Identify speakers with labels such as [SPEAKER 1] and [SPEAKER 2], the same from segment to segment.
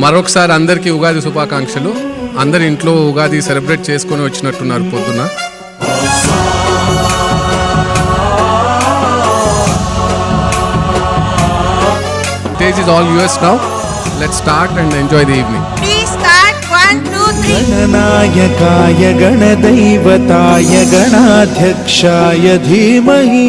[SPEAKER 1] మరొకసారి అందరికీ ఉగాది శుభాకాంక్షలు. అందరి ఇంట్లో ఉగాది సెలబ్రేట్ చేసుకొని వచ్చినట్టున్నారు పొద్దున. Stage is all yours now. Let's start and enjoy the evening.
[SPEAKER 2] Please start. 1, 2, 3.
[SPEAKER 3] गणनायकाय गणदैवताय गणाध्यक्षाय धीमहि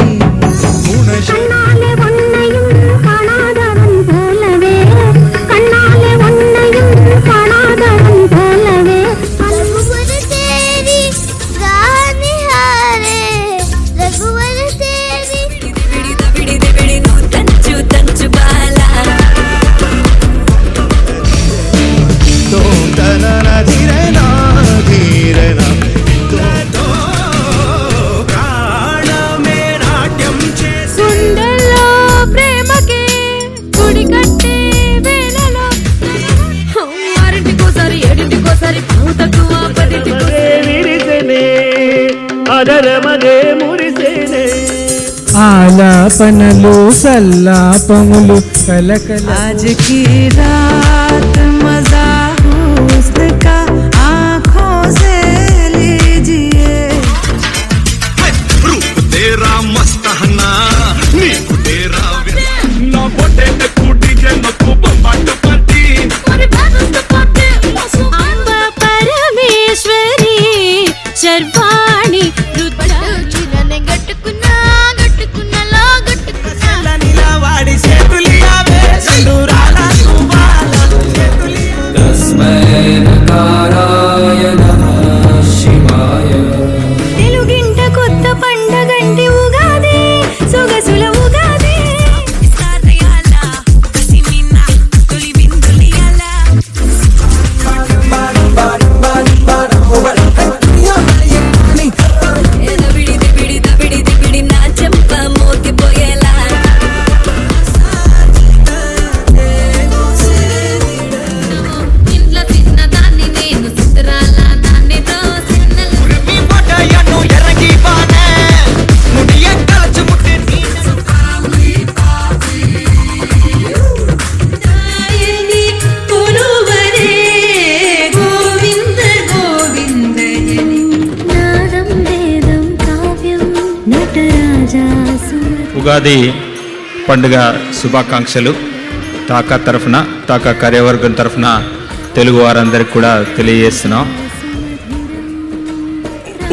[SPEAKER 4] ఆలాపనలు సల్లాపములు కలకల
[SPEAKER 5] आज की रात मजा हुस्न का आँखों से लीजिए
[SPEAKER 6] रूप तेरा मस्त हना नीक तेरा ना बोटे ते कूटी के नको बंबाट पति और बात पते
[SPEAKER 7] अंबा परमेश्वरी शर्वाणी रुद्रा चिरने गटकुना తెలుగింట కొత్త పండగంటి ఉగాది సొగసుల ఉగాది నా చెంప మోగిపోయేలా
[SPEAKER 8] ఉగాది పండుగ శుభాకాంక్షలు తాకా తరఫున తాకా కార్యవర్గం తరఫున తెలుగు వారందరికీ కూడా తెలియజేస్తున్నాం.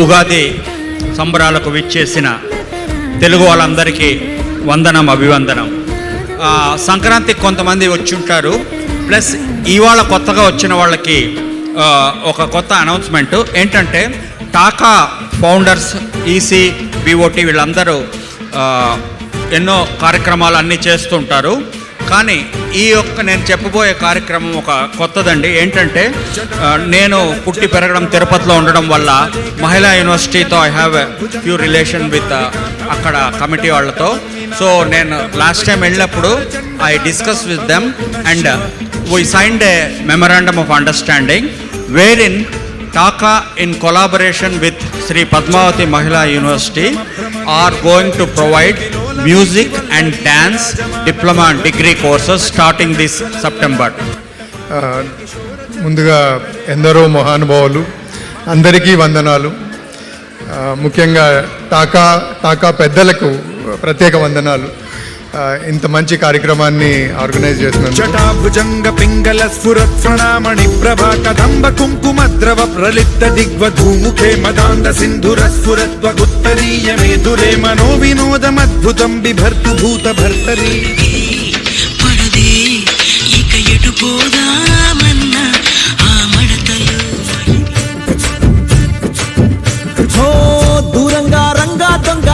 [SPEAKER 8] ఉగాది సంబరాలకు విచ్చేసిన తెలుగు వాళ్ళందరికీ వందనం, అభివందనం. సంక్రాంతికి కొంతమంది వచ్చి ఉంటారు, ప్లస్ ఇవాళ కొత్తగా వచ్చిన వాళ్ళకి ఒక కొత్త అనౌన్స్మెంట్ ఏంటంటే టాకా ఫౌండర్స్ ఈసీ బిఓటి వీళ్ళందరూ ఎన్నో కార్యక్రమాలు అన్నీ చేస్తుంటారు. కానీ ఈ నేను చెప్పబోయే కార్యక్రమం ఒక కొత్తదండి. ఏంటంటే నేను పుట్టి పెరగడం తిరుపతిలో ఉండడం వల్ల మహిళా యూనివర్సిటీతో I have a few relation with అక్కడ కమిటీ వాళ్ళతో. సో నేను లాస్ట్ టైం వెళ్ళినప్పుడు I discuss with them and we signed a memorandum of understanding where in Taka in collaboration with Sri Padmavati Mahila University are going to provide music and dance diploma and degree courses starting this September.
[SPEAKER 9] ముందుగా ఎందరో మహానుభావులు అందరికీ వందనాలు. ముఖ్యంగా టాకా పెద్దలకు ప్రత్యేక వందనాలు. ఇంత మంచి కార్యక్రమాన్ని ఆర్గనైజ్ చేస్తున్నాను.
[SPEAKER 3] జటాభుజంగ పింగళ స్ఫురత్ ప్రణామణి ప్రభా కదంబ కుంకుమ ద్రవ ప్రలిప్త దిగ్వధూముఖే మదాంద సింధుర స్ఫురత్వగుత్తరీయ మేధురే మనో వినోదమద్భుతం బిభర్తు భూత భర్తరీ
[SPEAKER 5] పడదే ఇక ఎటు పోదామన్న ఆ మడతలు
[SPEAKER 3] దూరంగా రంగా దొంగ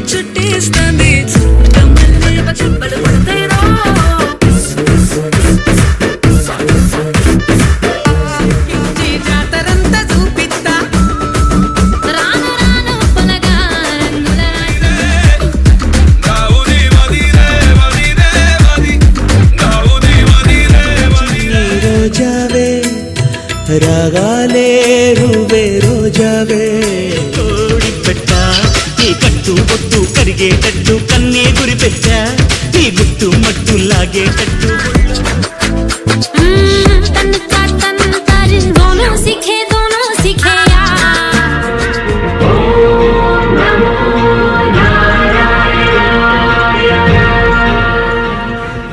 [SPEAKER 5] చుట్టేస్తుంది రాగాలే నువ్వే రోజావే కోడి పెట్ట నీ కట్టు బొట్టు కరిగేటట్టు కన్నే గురి పెట్ట నీ గుట్టు మట్టు లాగేటట్టు
[SPEAKER 7] तन का तन तारिन दोनों सीखे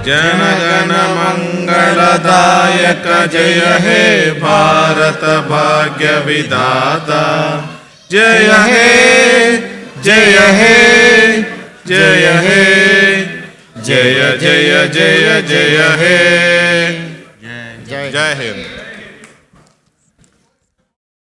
[SPEAKER 3] जन गण मंगलदायक जय हे भारत भाग्य विधाता जय हे जय हे जय हे जय जय जय जय हे जय हिंद।